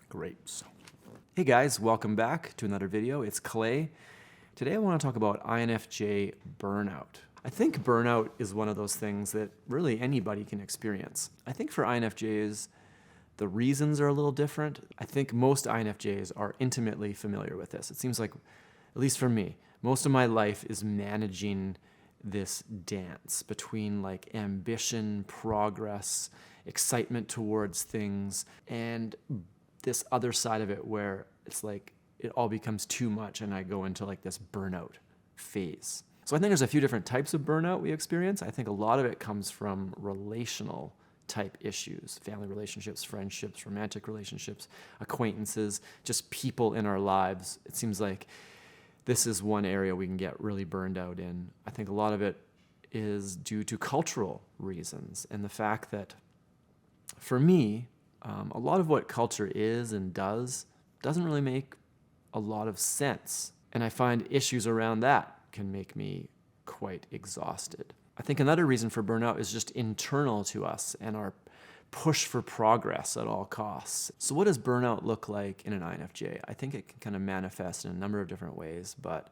Grapes. Hey guys, welcome back to another video. It's Clay. Today I want to talk about INFJ burnout. I think burnout is one of those things that really anybody can experience. I think for INFJs, the reasons are a little different. I think most INFJs are intimately familiar with this. It seems like, at least for me, most of my life is managing this dance between like ambition, progress, excitement towards things, and this other side of it where it's like it all becomes too much and I go into like this burnout phase. So I think there's a few different types of burnout we experience. I think a lot of it comes from relational type issues, family relationships, friendships, romantic relationships, acquaintances, just people in our lives. It seems like this is one area we can get really burned out in. I think a lot of it is due to cultural reasons and the fact that for me, a lot of what culture is and doesn't really make a lot of sense. And I find issues around that can make me quite exhausted. I think another reason for burnout is just internal to us and our push for progress at all costs. So what does burnout look like in an INFJ? I think it can kind of manifest in a number of different ways, but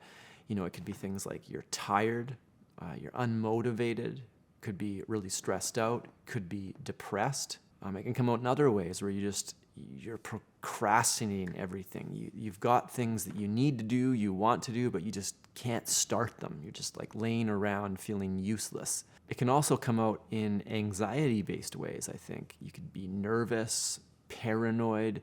it could be things like you're tired, you're unmotivated, could be really stressed out, could be depressed. It can come out in other ways where you're procrastinating everything. You've got things that you need to do, you want to do, but you just can't start them. You're just like laying around feeling useless. It can also come out in anxiety-based ways, I think. You could be nervous, paranoid,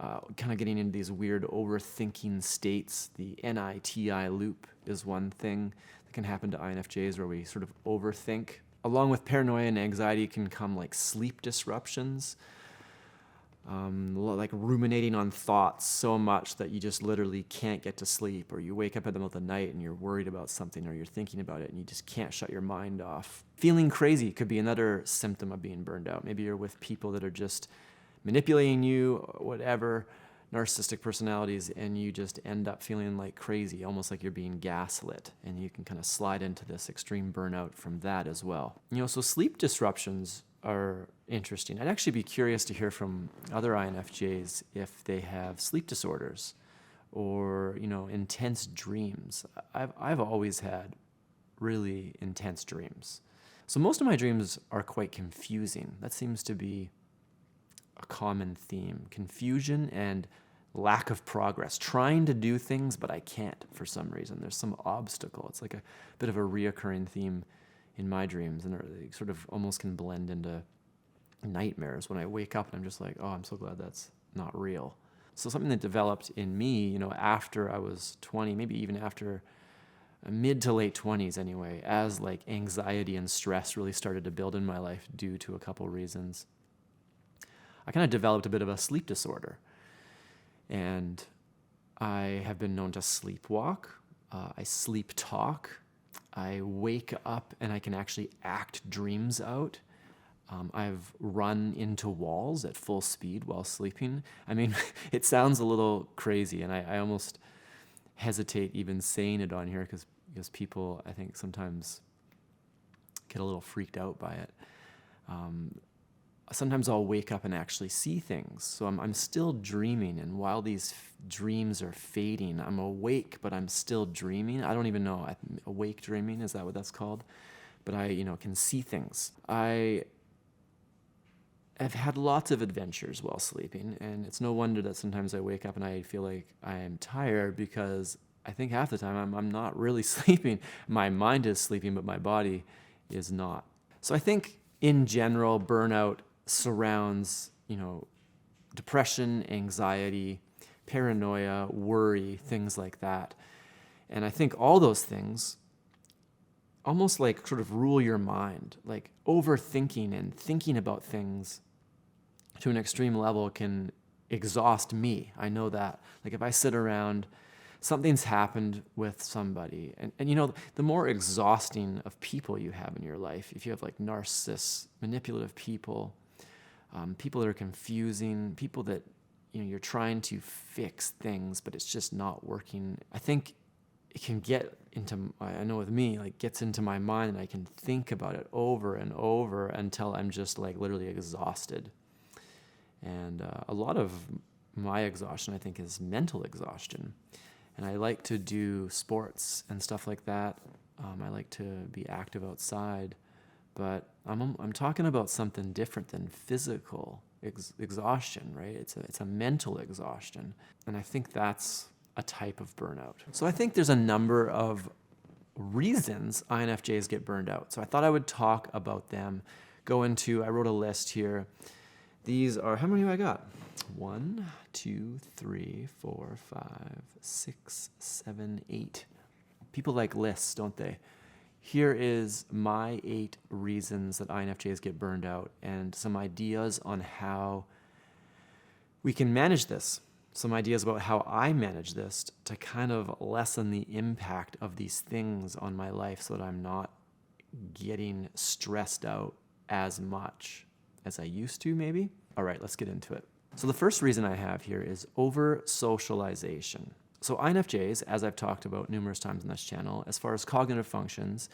kind of getting into these weird overthinking states. The NITI loop is one thing that can happen to INFJs where we sort of overthink. Along with paranoia and anxiety can come like sleep disruptions, like ruminating on thoughts so much that you just literally can't get to sleep, or you wake up in the middle of the night and you're worried about something or you're thinking about it and you just can't shut your mind off. Feeling crazy could be another symptom of being burned out. Maybe you're with people that are just manipulating you, whatever, narcissistic personalities, and you just end up feeling like crazy, almost like you're being gaslit, and you can kind of slide into this extreme burnout from that as well. So sleep disruptions are interesting. I'd actually be curious to hear from other INFJs if they have sleep disorders or, intense dreams. I've always had really intense dreams. So most of my dreams are quite confusing. That seems to be a common theme. Confusion and lack of progress. Trying to do things, but I can't for some reason. There's some obstacle. It's like a bit of a reoccurring theme in my dreams, and they sort of almost can blend into nightmares when I wake up and I'm just like, oh, I'm so glad that's not real. So something that developed in me, after I was 20, maybe even after mid to late 20s anyway, as like anxiety and stress really started to build in my life due to a couple reasons. I kind of developed a bit of a sleep disorder. And I have been known to sleepwalk. I sleep talk. I wake up and I can actually act dreams out. I've run into walls at full speed while sleeping. I mean, it sounds a little crazy, and I almost hesitate even saying it on here because people, I think, sometimes get a little freaked out by it. Sometimes I'll wake up and actually see things. So I'm still dreaming, and while these dreams are fading, I'm awake, but I'm still dreaming. I don't even know. Awake dreaming, is that what that's called? But I, can see things. I've had lots of adventures while sleeping, and it's no wonder that sometimes I wake up and I feel like I am tired because I think half the time I'm not really sleeping. My mind is sleeping, but my body is not. So I think in general, burnout surrounds, depression, anxiety, paranoia, worry, things like that. And I think all those things almost like sort of rule your mind, like overthinking and thinking about things to an extreme level can exhaust me. I know that. Like if I sit around, something's happened with somebody, and the more exhausting of people you have in your life, if you have like narcissists, manipulative people, people that are confusing, people that you're trying to fix things, but it's just not working. I think it can get into, I know with me, like gets into my mind, and I can think about it over and over until I'm just like literally exhausted. And a lot of my exhaustion, I think, is mental exhaustion. And I like to do sports and stuff like that. I like to be active outside, but I'm talking about something different than physical exhaustion, right? It's a mental exhaustion. And I think that's a type of burnout. So I think there's a number of reasons INFJs get burned out. So I thought I would talk about them. I wrote a list here. These are, how many do I got? 1, 2, 3, 4, 5, 6, 7, 8. People like lists, don't they? Here is my 8 reasons that INFJs get burned out and some ideas on how we can manage this. Some ideas about how I manage this to kind of lessen the impact of these things on my life so that I'm not getting stressed out as much as I used to, maybe. All right, let's get into it. So the first reason I have here is over-socialization. So INFJs, as I've talked about numerous times on this channel, as far as cognitive functions,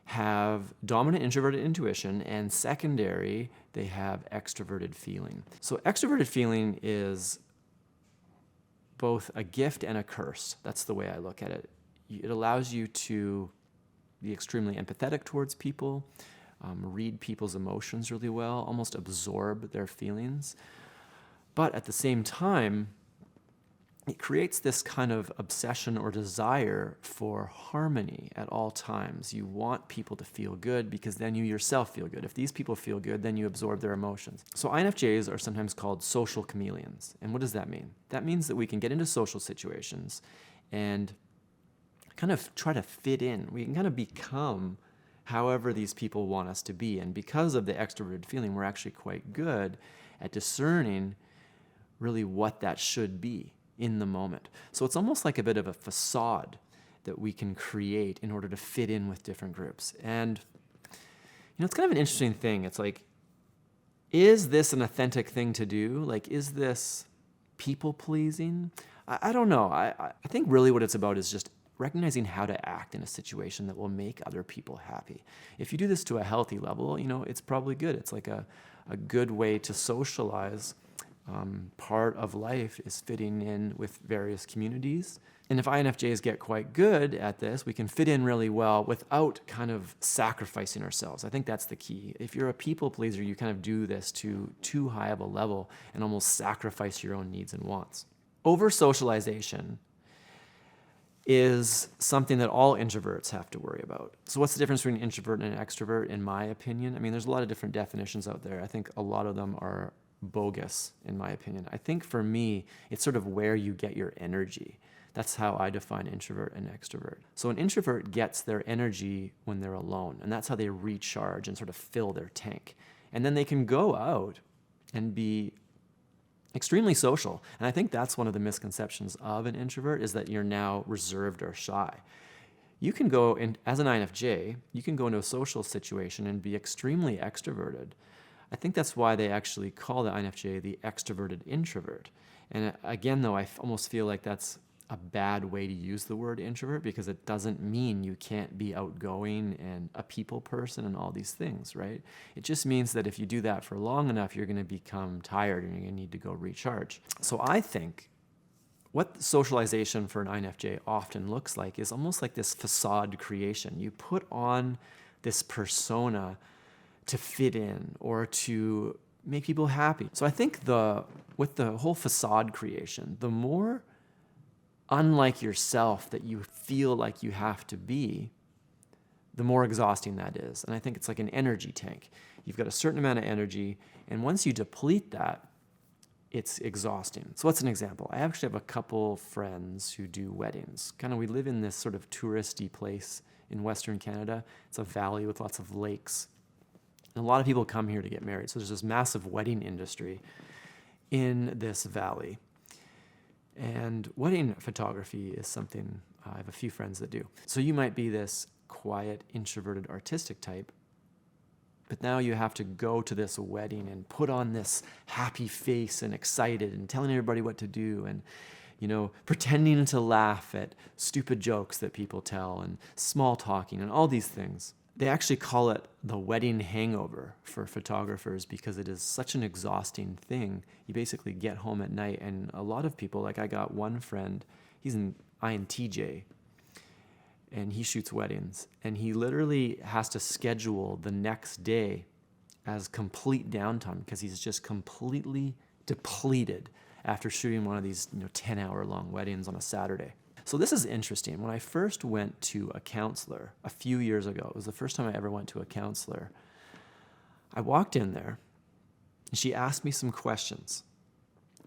have dominant introverted intuition, and secondary, they have extroverted feeling. So extroverted feeling is both a gift and a curse. That's the way I look at it. It allows you to be extremely empathetic towards people, read people's emotions really well, almost absorb their feelings. But at the same time, it creates this kind of obsession or desire for harmony at all times. You want people to feel good because then you yourself feel good. If these people feel good, then you absorb their emotions. So INFJs are sometimes called social chameleons. And what does that mean? That means that we can get into social situations and kind of try to fit in. We can kind of become however these people want us to be. And because of the extroverted feeling, we're actually quite good at discerning really what that should be in the moment. So it's almost like a bit of a facade that we can create in order to fit in with different groups. And, it's kind of an interesting thing. It's like, is this an authentic thing to do? Like, is this people pleasing? I don't know. I think really what it's about is just recognizing how to act in a situation that will make other people happy. If you do this to a healthy level, it's probably good. It's like a good way to socialize. Part of life is fitting in with various communities. And if INFJs get quite good at this, we can fit in really well without kind of sacrificing ourselves. I think that's the key. If you're a people pleaser, you kind of do this to too high of a level and almost sacrifice your own needs and wants. Over-socialization is something that all introverts have to worry about. So what's the difference between an introvert and an extrovert, in my opinion? There's a lot of different definitions out there. I think a lot of them are bogus, in my opinion. I think for me, it's sort of where you get your energy. That's how I define introvert and extrovert. So an introvert gets their energy when they're alone, and that's how they recharge and sort of fill their tank. And then they can go out and be extremely social. And I think that's one of the misconceptions of an introvert, is that you're now reserved or shy. You can go in, as an INFJ, you can go into a social situation and be extremely extroverted. I think that's why they actually call the INFJ the extroverted introvert. And again, though, I almost feel like that's a bad way to use the word introvert, because it doesn't mean you can't be outgoing and a people person and all these things, right? It just means that if you do that for long enough, you're going to become tired and you're going to need to go recharge. So I think what socialization for an INFJ often looks like is almost like this facade creation. You put on this persona to fit in or to make people happy. So I think with the whole facade creation, the more unlike yourself that you feel like you have to be, the more exhausting that is. And I think it's like an energy tank. You've got a certain amount of energy, and once you deplete that, it's exhausting. So what's an example? I actually have a couple friends who do weddings. We live in this sort of touristy place in Western Canada. It's a valley with lots of lakes. And a lot of people come here to get married. So there's this massive wedding industry in this valley. And wedding photography is something I have a few friends that do. So you might be this quiet, introverted, artistic type, but now you have to go to this wedding and put on this happy face and excited and telling everybody what to do and, pretending to laugh at stupid jokes that people tell and small talking and all these things. They actually call it the wedding hangover for photographers because it is such an exhausting thing. You basically get home at night, and a lot of people, like I got one friend, he's an INTJ, and he shoots weddings, and he literally has to schedule the next day as complete downtime because he's just completely depleted after shooting one of these 10-hour long weddings on a Saturday. So this is interesting. When I first went to a counselor a few years ago, it was the first time I ever went to a counselor, I walked in there and she asked me some questions.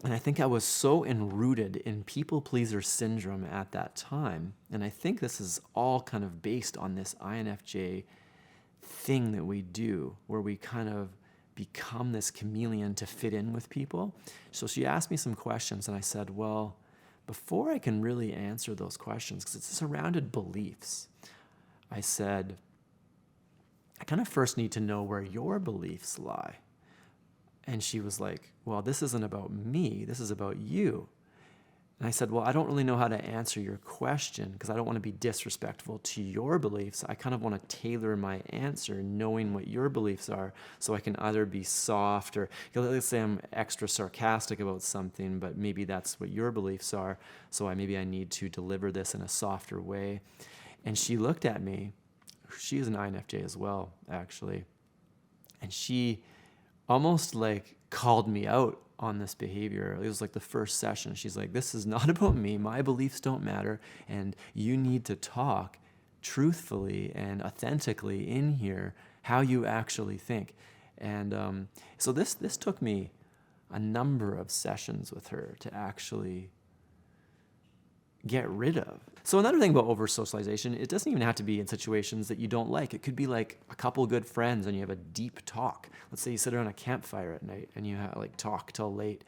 And I think I was so enrooted in Peoplepleaser Syndrome at that time, and I think this is all kind of based on this INFJ thing that we do, where we kind of become this chameleon to fit in with people. So she asked me some questions, and I said, well, before I can really answer those questions, because it's surrounded beliefs, I said, I kind of first need to know where your beliefs lie. And she was like, well, this isn't about me, this is about you. And I said, well, I don't really know how to answer your question because I don't want to be disrespectful to your beliefs. I kind of want to tailor my answer knowing what your beliefs are, so I can either be soft or, let's say I'm extra sarcastic about something, but maybe that's what your beliefs are, so maybe I need to deliver this in a softer way. And she looked at me. She is an INFJ as well, actually. And she almost like called me out on this behavior. It was like the first session. She's like, this is not about me. My beliefs don't matter. And you need to talk truthfully and authentically in here how you actually think. And so this took me a number of sessions with her to actually get rid of. So another thing about over-socialization, it doesn't even have to be in situations that you don't like. It could be like a couple good friends and you have a deep talk. Let's say you sit around a campfire at night and you talk till late.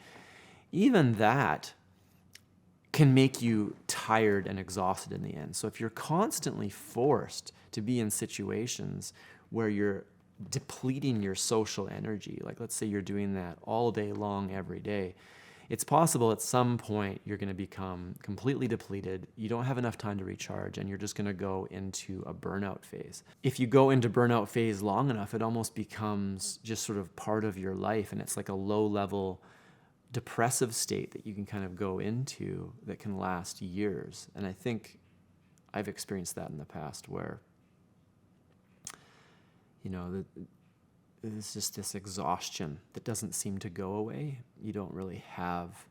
Even that can make you tired and exhausted in the end. So if you're constantly forced to be in situations where you're depleting your social energy, like let's say you're doing that all day long every day, it's possible at some point you're going to become completely depleted, you don't have enough time to recharge, and you're just going to go into a burnout phase. If you go into burnout phase long enough, it almost becomes just sort of part of your life, and it's like a low-level depressive state that you can kind of go into that can last years. And I think I've experienced that in the past where, it's just this exhaustion that doesn't seem to go away. You don't really have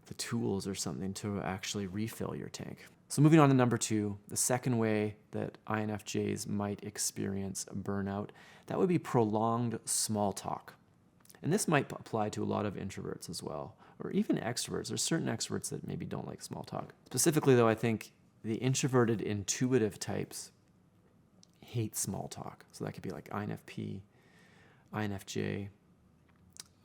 the tools or something to actually refill your tank. So moving on to number 2, the second way that INFJs might experience burnout, that would be prolonged small talk. And this might apply to a lot of introverts as well, or even extroverts. There's certain extroverts that maybe don't like small talk. Specifically though, I think the introverted intuitive types hate small talk. So that could be like INFP, INFJ,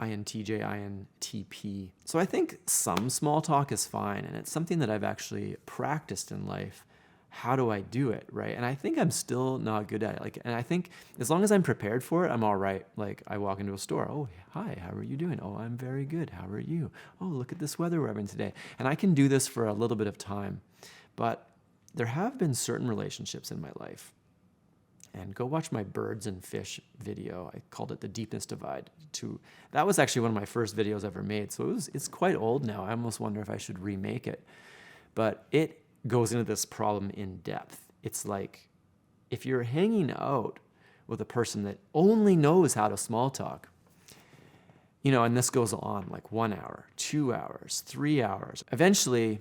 INTJ, INTP. So I think some small talk is fine, and it's something that I've actually practiced in life. How do I do it, right? And I think I'm still not good at it. And I think as long as I'm prepared for it, I'm all right. Like I walk into a store, oh, hi, how are you doing? Oh, I'm very good. How are you? Oh, look at this weather we're having today. And I can do this for a little bit of time. But there have been certain relationships in my life. And go watch my birds and fish video. I called it The Deepness Divide. That was actually one of my first videos ever made. So it's quite old now. I almost wonder if I should remake it. But it goes into this problem in depth. It's like if you're hanging out with a person that only knows how to small talk, and this goes on like 1 hour, 2 hours, 3 hours. Eventually,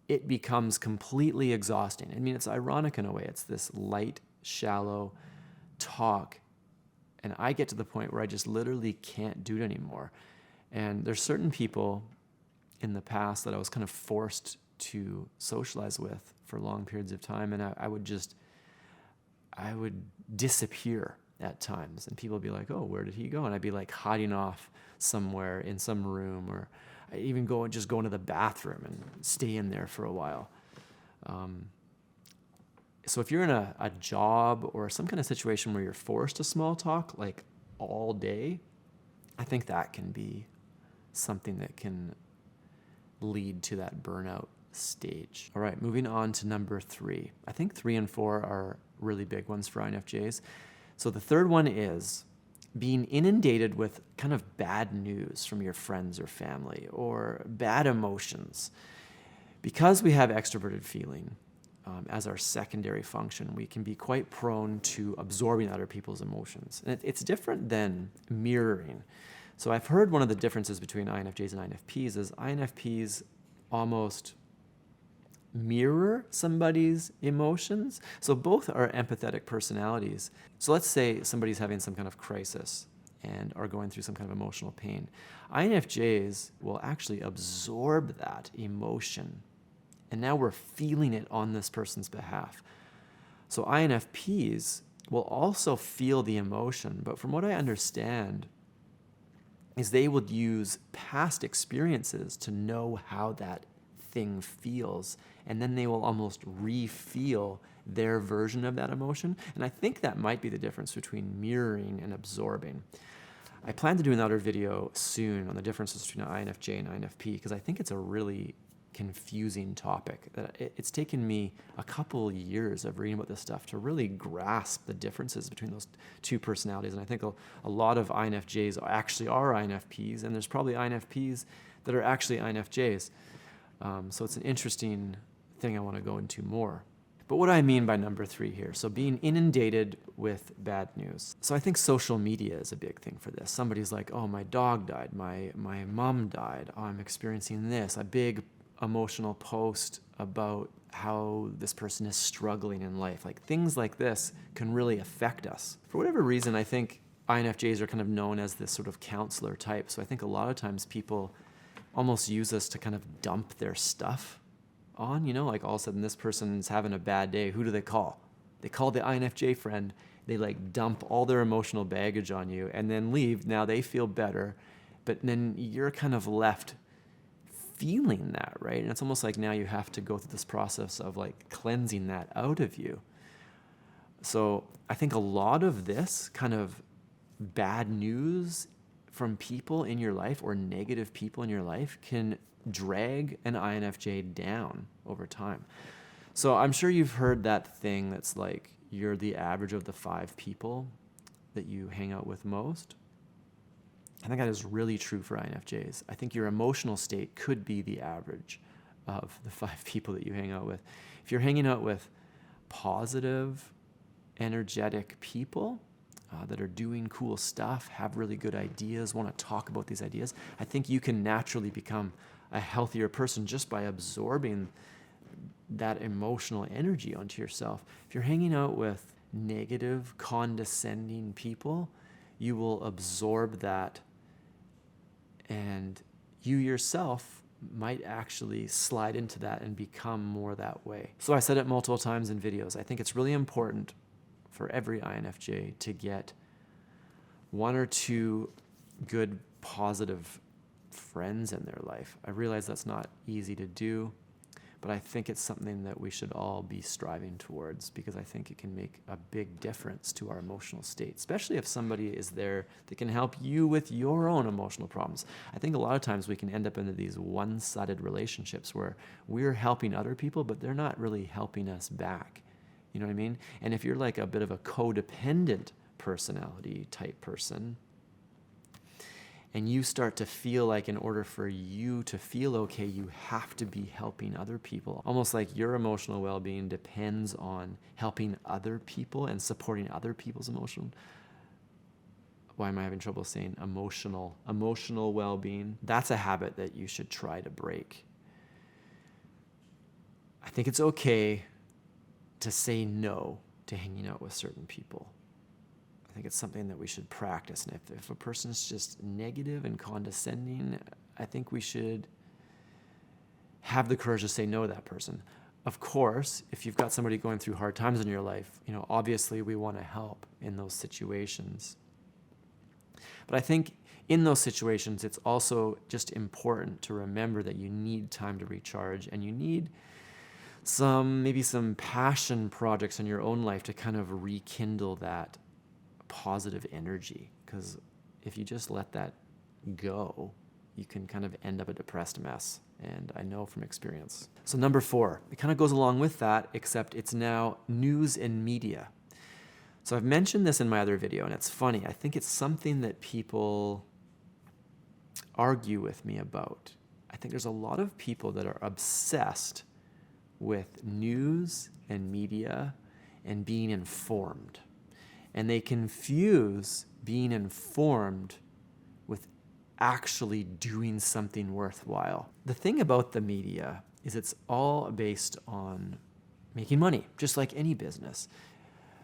it becomes completely exhausting. I mean, it's ironic in a way. It's this light, shallow talk, and I get to the point where I just literally can't do it anymore. And there's certain people in the past that I was kind of forced to socialize with for long periods of time, and I would disappear at times, and people would be like, oh, where did he go? And I'd be like hiding off somewhere in some room, or I even go into the bathroom and stay in there for a while. So if you're in a job or some kind of situation where you're forced to small talk like all day, I think that can be something that can lead to that burnout stage. All right, moving on to number 3. I think 3 and 4 are really big ones for INFJs. So the third one is being inundated with kind of bad news from your friends or family or bad emotions. Because we have extroverted feeling as our secondary function, we can be quite prone to absorbing other people's emotions. And it's different than mirroring. So I've heard one of the differences between INFJs and INFPs is INFPs almost mirror somebody's emotions. So both are empathetic personalities. So let's say somebody's having some kind of crisis and are going through some kind of emotional pain. INFJs will actually absorb that emotion, and now we're feeling it on this person's behalf. So INFPs will also feel the emotion, but from what I understand is they would use past experiences to know how that thing feels, and then they will almost re-feel their version of that emotion. And I think that might be the difference between mirroring and absorbing. I plan to do another video soon on the differences between INFJ and INFP because I think it's a really confusing topic. It's taken me a couple years of reading about this stuff to really grasp the differences between those two personalities. And I think a lot of INFJs actually are INFPs, and there's probably INFPs that are actually INFJs. So it's an interesting thing I want to go into more. But what do I mean by number 3 here? So being inundated with bad news. So I think social media is a big thing for this. Somebody's like, oh, my dog died, my mom died, oh, I'm experiencing this, a big emotional post about how this person is struggling in life. Like things like this can really affect us. For whatever reason, I think INFJs are kind of known as this sort of counselor type. So I think a lot of times people almost use us to kind of dump their stuff on, like all of a sudden this person's having a bad day. Who do they call? They call the INFJ friend. They like dump all their emotional baggage on you and then leave. Now they feel better, but then you're kind of left feeling that, right? And it's almost like now you have to go through this process of like cleansing that out of you. So I think a lot of this kind of bad news from people in your life or negative people in your life can drag an INFJ down over time. So I'm sure you've heard that thing that's like you're the average of the 5 people that you hang out with most. I think that is really true for INFJs. I think your emotional state could be the average of the 5 people that you hang out with. If you're hanging out with positive, energetic people that are doing cool stuff, have really good ideas, want to talk about these ideas, I think you can naturally become a healthier person just by absorbing that emotional energy onto yourself. If you're hanging out with negative, condescending people, you will absorb that, and you yourself might actually slide into that and become more that way. So I said it multiple times in videos. I think it's really important for every INFJ to get 1 or 2 good, positive friends in their life. I realize that's not easy to do, but I think it's something that we should all be striving towards because I think it can make a big difference to our emotional state, especially if somebody is there that can help you with your own emotional problems. I think a lot of times we can end up into these one-sided relationships where we're helping other people, but they're not really helping us back. You know what I mean? And if you're like a bit of a codependent personality type person, and you start to feel like in order for you to feel okay, you have to be helping other people. Almost like your emotional well-being depends on helping other people and supporting other people's emotion. Why am I having trouble saying emotional well-being? That's a habit that you should try to break. I think it's okay to say no to hanging out with certain people. I think it's something that we should practice. And if a person's just negative and condescending, I think we should have the courage to say no to that person. Of course, if you've got somebody going through hard times in your life, obviously we want to help in those situations. But I think in those situations, it's also just important to remember that you need time to recharge, and you need maybe some passion projects in your own life to kind of rekindle that positive energy, because if you just let that go, you can kind of end up a depressed mess. And I know from experience. So number 4, it kind of goes along with that, except it's now news and media. So I've mentioned this in my other video, and it's funny. I think it's something that people argue with me about. I think there's a lot of people that are obsessed with news and media and being informed. And they confuse being informed with actually doing something worthwhile. The thing about the media is it's all based on making money, just like any business.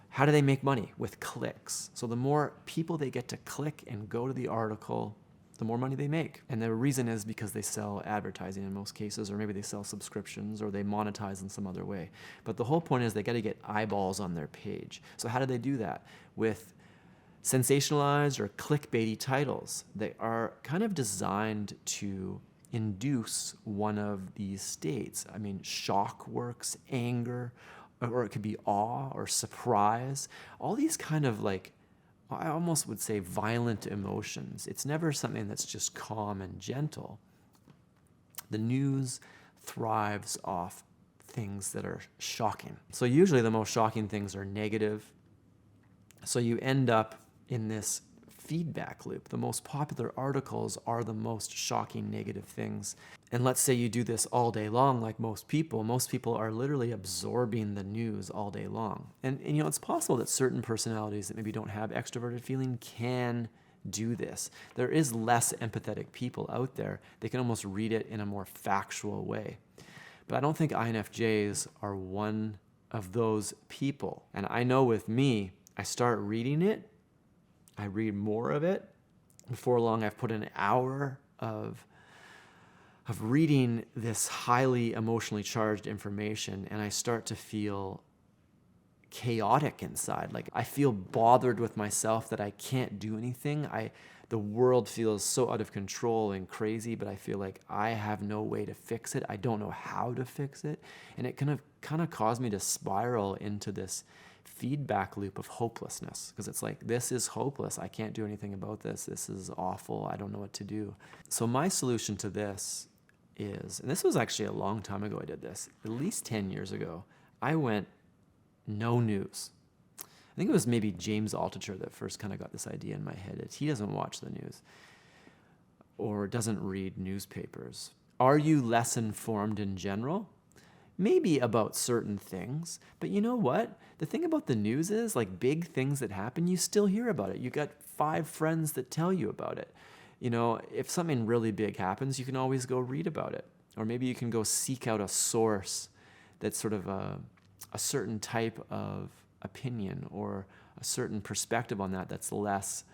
How do they make money? With clicks. So the more people they get to click and go to the article, the more money they make. And the reason is because they sell advertising in most cases, or maybe they sell subscriptions, or they monetize in some other way. But the whole point is they got to get eyeballs on their page. So how do they do that? With sensationalized or clickbaity titles. They are kind of designed to induce one of these states. I mean, shock works, anger, or it could be awe or surprise. All these kind of like, I almost would say violent emotions. It's never something that's just calm and gentle. The news thrives off things that are shocking. So usually the most shocking things are negative. So you end up in this feedback loop. The most popular articles are the most shocking negative things. And let's say you do this all day long, like most people are literally absorbing the news all day long. And you know, it's possible that certain personalities that maybe don't have extroverted feeling can do this. There is less empathetic people out there. They can almost read it in a more factual way. But I don't think INFJs are one of those people. And I know with me, I start reading it, I read more of it. Before long, I've put an hour of reading this highly emotionally charged information, and I start to feel chaotic inside. Like I feel bothered with myself that I can't do anything. The world feels so out of control and crazy, but I feel like I have no way to fix it. I don't know how to fix it. And it kind of caused me to spiral into this feedback loop of hopelessness, because it's like, this is hopeless. I can't do anything about this. This is awful. I don't know what to do. So my solution to this is, and this was actually a long time ago I did this, at least 10 years ago, I went no news. I think it was maybe James Altucher that first kind of got this idea in my head. He doesn't watch the news or doesn't read newspapers. Are you less informed in general? Maybe about certain things, but you know what? The thing about the news is, like, big things that happen, you still hear about it. You got 5 friends that tell you about it. You know, if something really big happens, you can always go read about it. Or maybe you can go seek out a source that's sort of a certain type of opinion or a certain perspective on that that's less,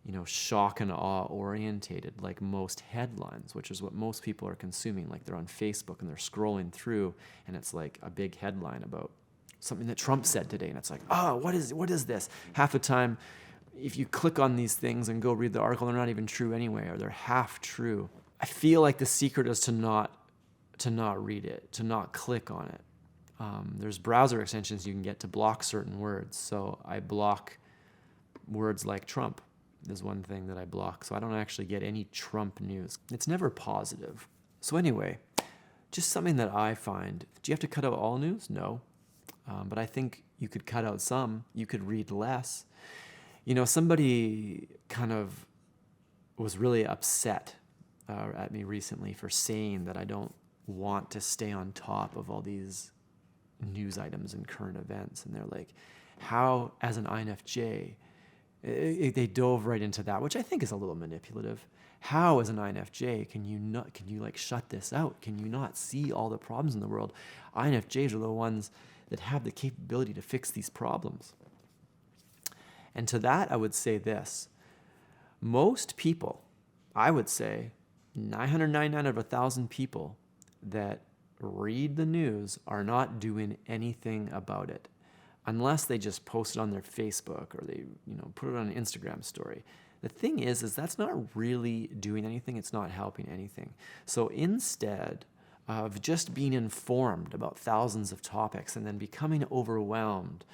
you know, shock and awe orientated, like most headlines, which is what most people are consuming. Like they're on Facebook and they're scrolling through, and it's like a big headline about something that Trump said today, and it's like, oh, what is this? Half the time, if you click on these things and go read the article, they're not even true anyway, or they're half true. I feel like the secret is to not read it, to not click on it. There's browser extensions you can get to block certain words. So I block words like Trump. There's one thing that I block, so I don't actually get any Trump news. It's never positive. So anyway, just something that I find. Do you have to cut out all news? No. But I think you could cut out some. You could read less. You know, somebody kind of was really upset at me recently for saying that I don't want to stay on top of all these news items and current events. And they're like, how, as an INFJ, they dove right into that, which I think is a little manipulative. How, as an INFJ, can you like shut this out? Can you not see all the problems in the world? INFJs are the ones that have the capability to fix these problems. And to that, I would say this. Most people, I would say 999 out of 1,000 people that read the news are not doing anything about it, unless they just post it on their Facebook or they, you know, put it on an Instagram story. The thing is that's not really doing anything. It's not helping anything. So instead of just being informed about thousands of topics and then becoming overwhelmed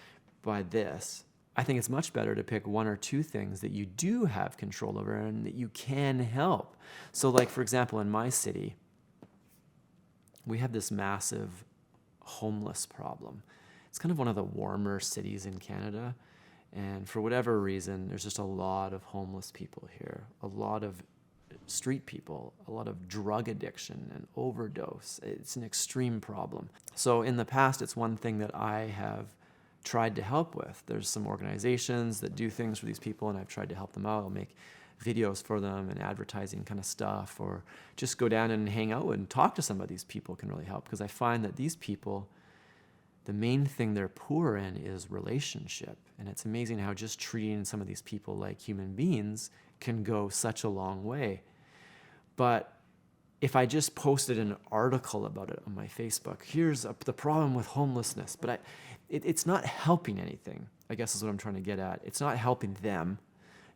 by this, I think it's much better to pick one or two things that you do have control over and that you can help. So like, for example, in my city, we have this massive homeless problem. It's kind of one of the warmer cities in Canada. And for whatever reason, there's just a lot of homeless people here, a lot of street people, a lot of drug addiction and overdose. It's an extreme problem. So in the past, it's one thing that I have tried to help with. There's some organizations that do things for these people, and I've tried to help them out. I'll make videos for them and advertising kind of stuff, or just go down and hang out and talk to some of these people can really help, because I find that these people, the main thing they're poor in is relationship. And it's amazing how just treating some of these people like human beings can go such a long way. But if I just posted an article about it on my Facebook, here's the problem with homelessness, but it's not helping anything, I guess is what I'm trying to get at. It's not helping them.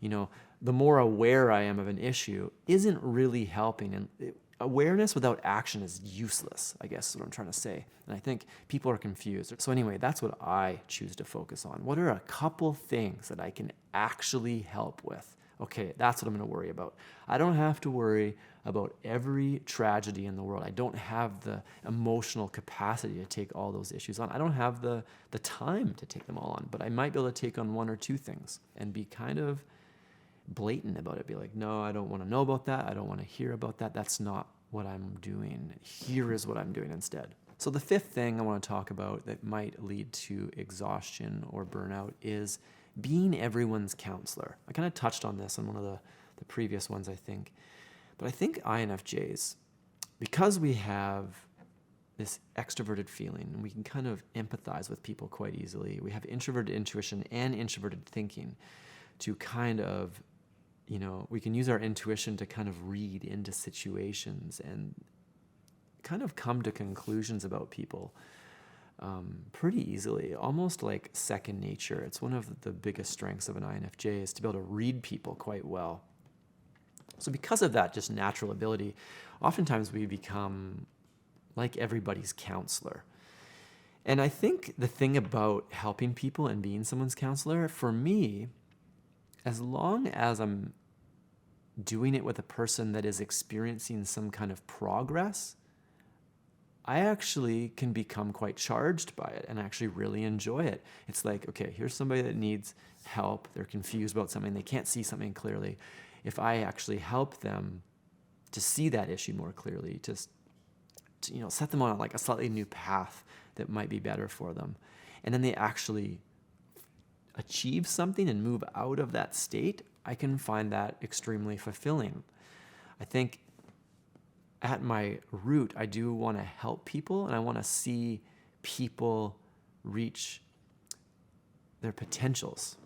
You know, the more aware I am of an issue isn't really helping. And awareness without action is useless, I guess is what I'm trying to say. And I think people are confused. So anyway, that's what I choose to focus on. What are a couple things that I can actually help with? Okay, that's what I'm going to worry about. I don't have to worry about every tragedy in the world. I don't have the emotional capacity to take all those issues on. I don't have the time to take them all on, but I might be able to take on one or two things and be kind of blatant about it. Be like, no, I don't want to know about that. I don't want to hear about that. That's not what I'm doing. Here is what I'm doing instead. So the fifth thing I want to talk about that might lead to exhaustion or burnout is being everyone's counselor. I kind of touched on this on one of the previous ones, I think. But I think INFJs, because we have this extroverted feeling and we can kind of empathize with people quite easily, we have introverted intuition and introverted thinking to kind of, you know, we can use our intuition to kind of read into situations and kind of come to conclusions about people pretty easily, almost like second nature. It's one of the biggest strengths of an INFJ is to be able to read people quite well. So because of that just natural ability, oftentimes we become like everybody's counselor. And I think the thing about helping people and being someone's counselor, for me, as long as I'm doing it with a person that is experiencing some kind of progress, I actually can become quite charged by it and actually really enjoy it. It's like, okay, here's somebody that needs help. They're confused about something. They can't see something clearly. If I actually help them to see that issue more clearly, to you know, set them on like a slightly new path that might be better for them, and then they actually achieve something and move out of that state, I can find that extremely fulfilling. I think at my root, I do want to help people and I want to see people reach their potentials.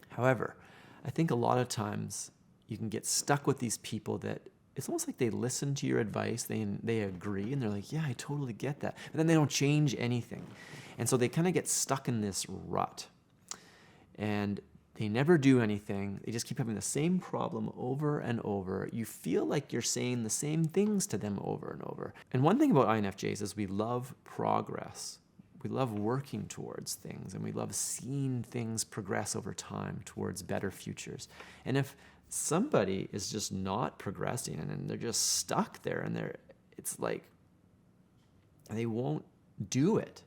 However, I think a lot of times you can get stuck with these people that it's almost like they listen to your advice, they agree, and they're like, yeah, I totally get that. But then they don't change anything. And so they kind of get stuck in this rut. And they never do anything. They just keep having the same problem over and over. You feel like you're saying the same things to them over and over. And one thing about INFJs is we love progress. We love working towards things, and we love seeing things progress over time towards better futures. And if somebody is just not progressing and they're just stuck there and it's like they won't do it,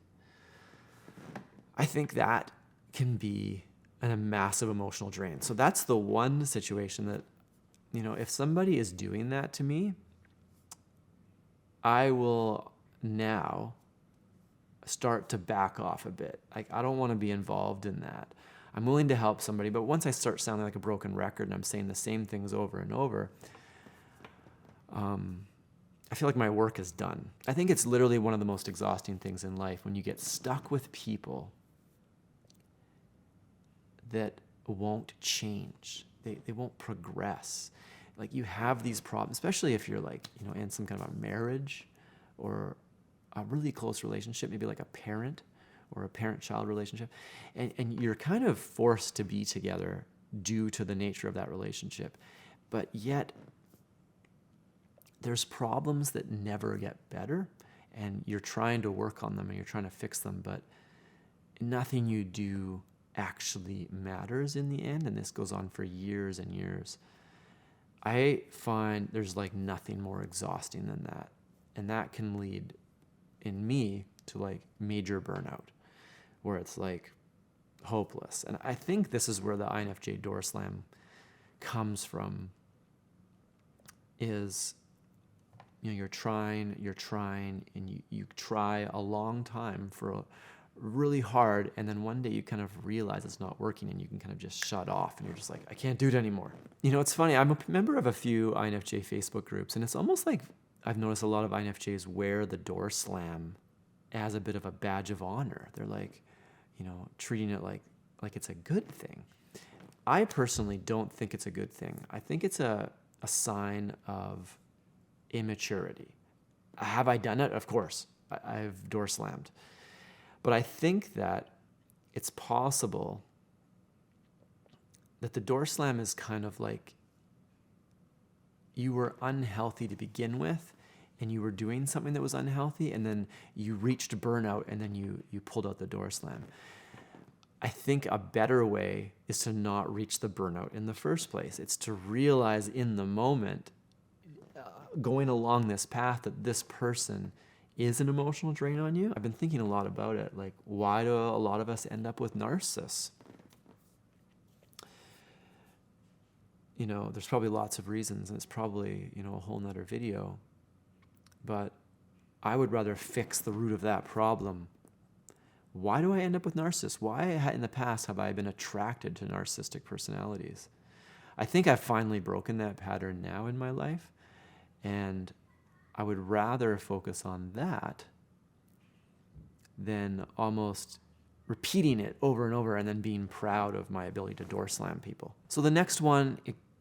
I think that can be a massive emotional drain. So that's the one situation that, you know, if somebody is doing that to me, I will now start to back off a bit. Like, I don't want to be involved in that. I'm willing to help somebody, but once I start sounding like a broken record and I'm saying the same things over and over, I feel like my work is done. I think it's literally one of the most exhausting things in life when you get stuck with people that won't change. They won't progress. Like, you have these problems, especially if you're like, you know, in some kind of a marriage or a really close relationship, maybe like a parent or a parent-child relationship, and you're kind of forced to be together due to the nature of that relationship. But yet, there's problems that never get better, and you're trying to work on them and you're trying to fix them, but nothing you do actually matters in the end, and this goes on for years and years, I find there's like nothing more exhausting than that. And that can lead in me to like major burnout, where it's like hopeless. And I think this is where the INFJ door slam comes from, is, you're trying, and you try a long time for really hard, and then one day you kind of realize it's not working, and you can kind of just shut off, and you're just like, I can't do it anymore. It's funny, I'm a member of a few INFJ Facebook groups, and it's almost like I've noticed a lot of INFJs wear the door slam as a bit of a badge of honor. They're like, treating it like it's a good thing. I personally don't think it's a good thing. I think it's a sign of immaturity. Have I done it? Of course. I've door slammed. But I think that it's possible that the door slam is kind of like you were unhealthy to begin with, and you were doing something that was unhealthy, and then you reached burnout, and then you pulled out the door slam. I think a better way is to not reach the burnout in the first place. It's to realize in the moment, going along this path, that this person is an emotional drain on you. I've been thinking a lot about it. Like, why do a lot of us end up with narcissists? There's probably lots of reasons, and it's probably, a whole nother video. But I would rather fix the root of that problem. Why do I end up with narcissists? Why in the past have I been attracted to narcissistic personalities? I think I've finally broken that pattern now in my life, and I would rather focus on that than almost repeating it over and over and then being proud of my ability to door slam people. So the next one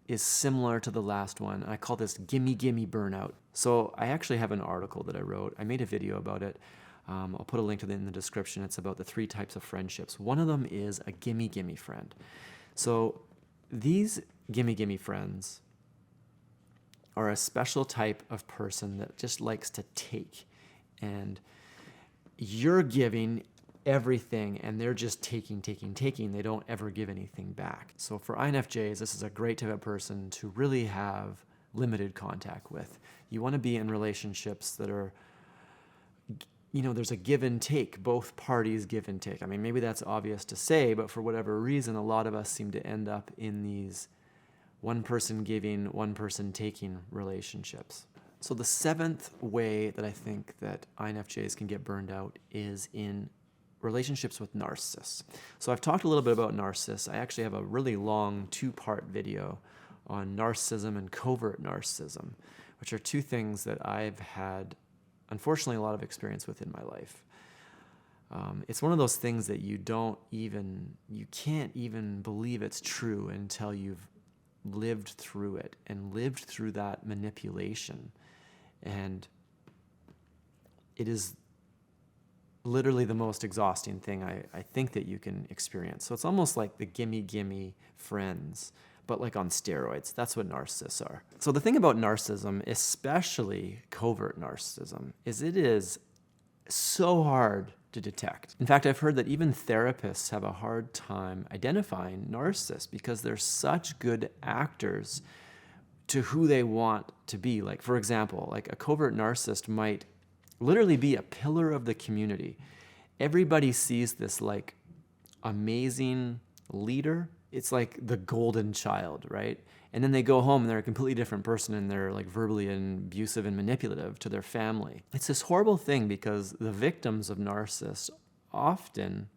is similar to the last one. I call this gimme burnout. So I actually have an article that I wrote. I made a video about it. I'll put a link to it in the description. It's about the 3 types of friendships. One of them is a gimme friend. So these gimme friends are a special type of person that just likes to take, and you're giving everything and they're just taking. They don't ever give anything back. So for INFJs, this is a great type of person to really have limited contact with. You want to be in relationships that are, there's a give and take, both parties give and take. I mean, maybe that's obvious to say, but for whatever reason, a lot of us seem to end up in these one person giving, one person taking relationships. So the 7th way that I think that INFJs can get burned out is in relationships with narcissists. So I've talked a little bit about narcissists. I actually have a really long 2-part video on narcissism and covert narcissism, which are 2 things that I've had, unfortunately, a lot of experience with in my life. It's one of those things that you can't even believe it's true until you've lived through it and lived through that manipulation. And it is literally the most exhausting thing I think that you can experience. So it's almost like the gimme friends, but like on steroids. That's what narcissists are. So the thing about narcissism, especially covert narcissism, is it is so hard to detect. In fact, I've heard that even therapists have a hard time identifying narcissists because they're such good actors to who they want to be. Like, for example, like a covert narcissist might literally be a pillar of the community. Everybody sees this like amazing leader. It's like the golden child, right? And then they go home and they're a completely different person, and they're like verbally abusive and manipulative to their family. It's this horrible thing because the victims of narcissists often,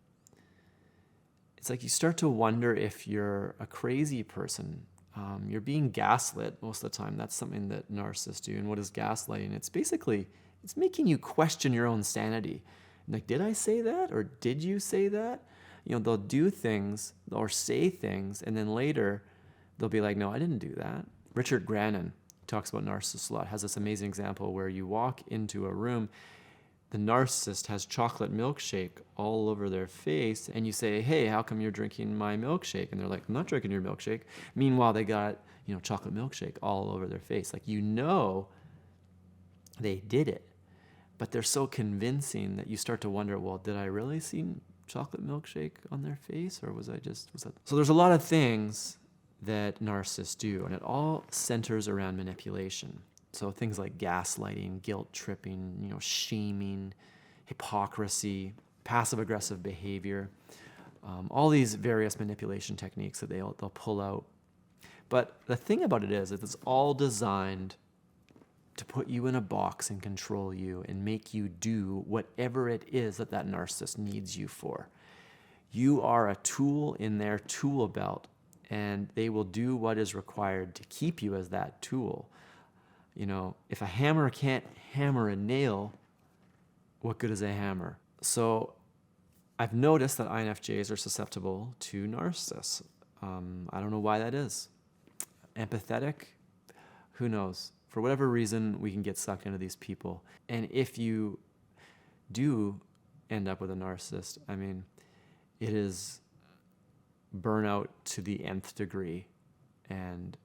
it's like you start to wonder if you're a crazy person. You're being gaslit most of the time. That's something that narcissists do. And what is gaslighting? It's basically, it's making you question your own sanity. Like, did I say that? Or did you say that? They'll do things or say things, and then later they'll be like, no, I didn't do that. Richard Grannon talks about narcissists a lot, has this amazing example where you walk into a room, the narcissist has chocolate milkshake all over their face, and you say, hey, how come you're drinking my milkshake? And they're like, I'm not drinking your milkshake. Meanwhile, they got, chocolate milkshake all over their face. Like, they did it, but they're so convincing that you start to wonder, well, did I really see chocolate milkshake on their face, or was that? So there's a lot of things that narcissists do, and it all centers around manipulation. So things like gaslighting, guilt tripping, shaming, hypocrisy, passive-aggressive behavior, all these various manipulation techniques that they'll pull out. But the thing about it is that it's all designed to put you in a box and control you and make you do whatever it is that narcissist needs you for. You are a tool in their tool belt, and they will do what is required to keep you as that tool. If a hammer can't hammer a nail, what good is a hammer? So I've noticed that INFJs are susceptible to narcissists. I don't know why that is. Empathetic? Who knows? For whatever reason, we can get sucked into these people. And if you do end up with a narcissist, it is burnout to the nth degree. And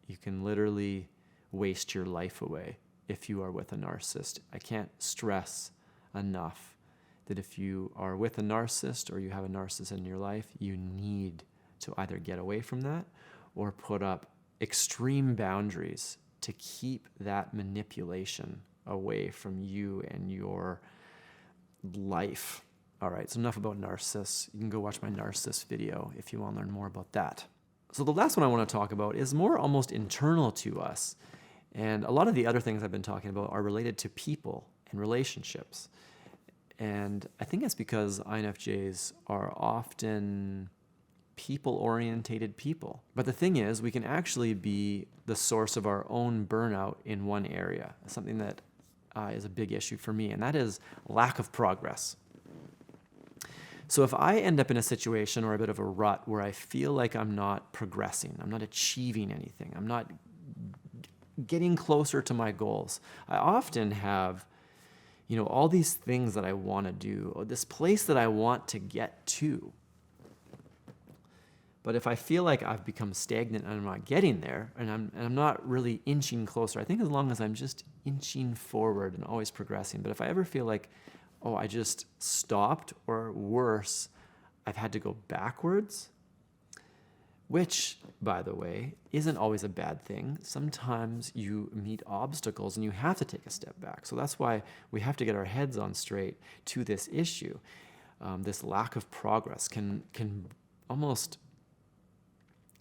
you can literally waste your life away if you are with a narcissist. I can't stress enough that if you are with a narcissist or you have a narcissist in your life, you need to either get away from that or put up extreme boundaries to keep that manipulation away from you and your life. All right, so enough about narcissists. You can go watch my narcissist video if you want to learn more about that. So the last one I want to talk about is more almost internal to us. And a lot of the other things I've been talking about are related to people and relationships. And I think it's because INFJs are often people-orientated people. But the thing is, we can actually be the source of our own burnout in one area, something that is a big issue for me, and that is lack of progress. So if I end up in a situation or a bit of a rut where I feel like I'm not progressing, I'm not achieving anything, I'm not getting closer to my goals, I often have all these things that I want to do, or this place that I want to get to. But if I feel like I've become stagnant and I'm not getting there, and I'm not really inching closer, I think as long as I'm just inching forward and always progressing. But if I ever feel like, I just stopped, or worse, I've had to go backwards, which, by the way, isn't always a bad thing. Sometimes you meet obstacles and you have to take a step back. So that's why we have to get our heads on straight to this issue. This lack of progress can almost...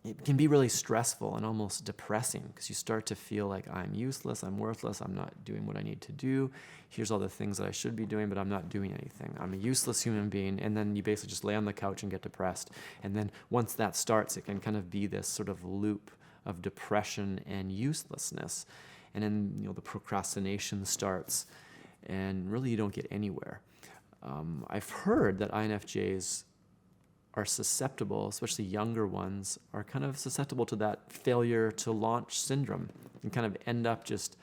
It can be really stressful and almost depressing because you start to feel like I'm useless, I'm worthless, I'm not doing what I need to do. Here's all the things that I should be doing, but I'm not doing anything. I'm a useless human being. And then you basically just lay on the couch and get depressed. And then once that starts, it can kind of be this sort of loop of depression and uselessness. And then the procrastination starts, and really you don't get anywhere. I've heard that INFJs are susceptible, especially younger ones, are kind of susceptible to that failure to launch syndrome and kind of end up just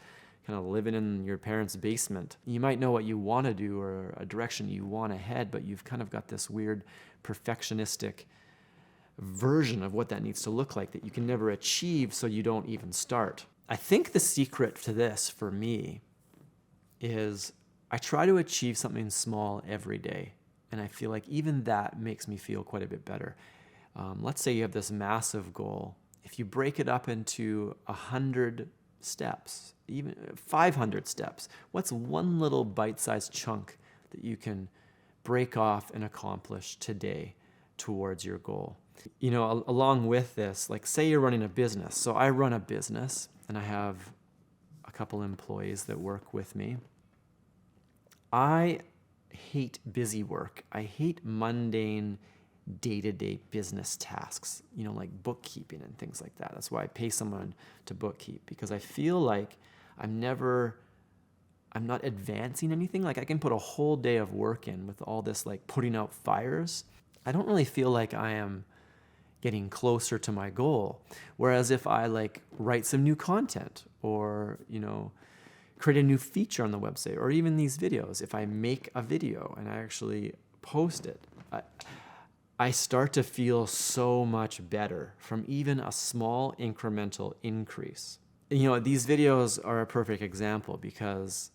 kind of living in your parents' basement. You might know what you want to do or a direction you want to head, but you've kind of got this weird perfectionistic version of what that needs to look like that you can never achieve, so you don't even start. I think the secret to this for me is I try to achieve something small every day. And I feel like even that makes me feel quite a bit better. Let's say you have this massive goal. If you break it up into 100 steps, even 500 steps, what's one little bite-sized chunk that you can break off and accomplish today towards your goal? Along with this, like say you're running a business. So I run a business and I have a couple employees that work with me. I hate busy work. I hate mundane day-to-day business tasks, like bookkeeping and things like that. That's why I pay someone to bookkeep, because I feel like I'm not advancing anything. Like I can put a whole day of work in with all this like putting out fires. I don't really feel like I am getting closer to my goal. Whereas if I like write some new content or, create a new feature on the website, or even these videos, if I make a video and I actually post it, I start to feel so much better from even a small incremental increase. These videos are a perfect example because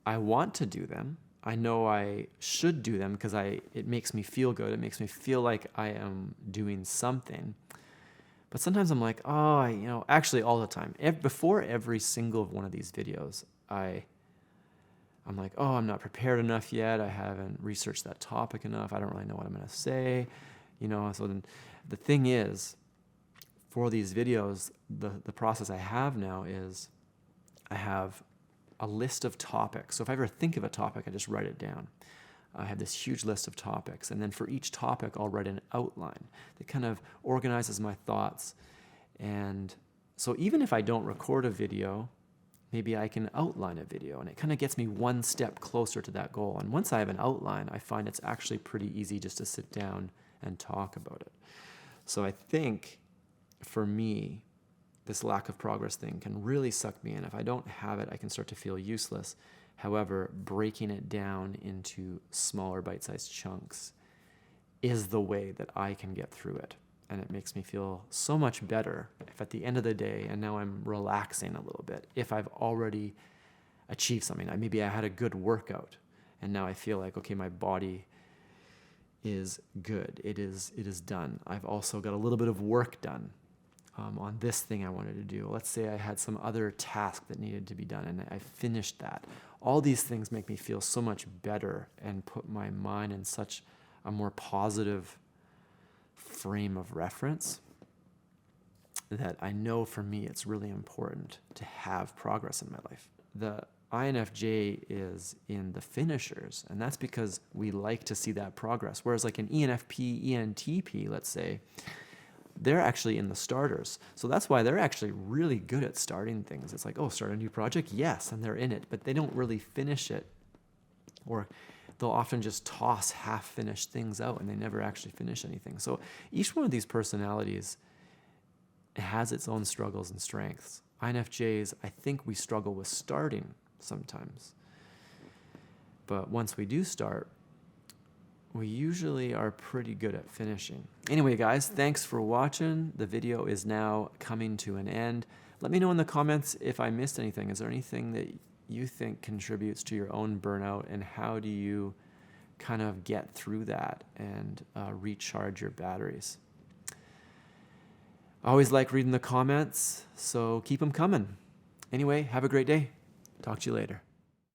I want to do them. I know I should do them because it makes me feel good. It makes me feel like I am doing something. But sometimes I'm like, oh, actually all the time. Before every single one of these videos, I'm like, oh, I'm not prepared enough yet. I haven't researched that topic enough. I don't really know what I'm going to say. So then the thing is, for these videos, the process I have now is I have a list of topics. So if I ever think of a topic, I just write it down. I have this huge list of topics. And then for each topic, I'll write an outline that kind of organizes my thoughts. And so even if I don't record a video, maybe I can outline a video, and it kind of gets me one step closer to that goal. And once I have an outline, I find it's actually pretty easy just to sit down and talk about it. So I think for me, this lack of progress thing can really suck me in. If I don't have it, I can start to feel useless. However, breaking it down into smaller bite-sized chunks is the way that I can get through it. And it makes me feel so much better if at the end of the day, and now I'm relaxing a little bit, if I've already achieved something. Maybe I had a good workout, and now I feel like, okay, my body is good. It is done. I've also got a little bit of work done on this thing I wanted to do. Let's say I had some other task that needed to be done, and I finished that. All these things make me feel so much better and put my mind in such a more positive frame of reference that I know for me it's really important to have progress in my life. The INFJ is in the finishers, and that's because we like to see that progress. Whereas like an ENFP, ENTP, let's say, they're actually in the starters. So that's why they're actually really good at starting things. It's like, oh, start a new project? Yes, and they're in it, but they don't really finish it. Or they'll often just toss half-finished things out, and they never actually finish anything. So each one of these personalities has its own struggles and strengths. INFJs, I think we struggle with starting sometimes. But once we do start, we usually are pretty good at finishing. Anyway, guys, thanks for watching. The video is now coming to an end. Let me know in the comments if I missed anything. Is there anything that you think contributes to your own burnout, and how do you kind of get through that and recharge your batteries? I always like reading the comments, so keep them coming. Anyway, have a great day. Talk to you later.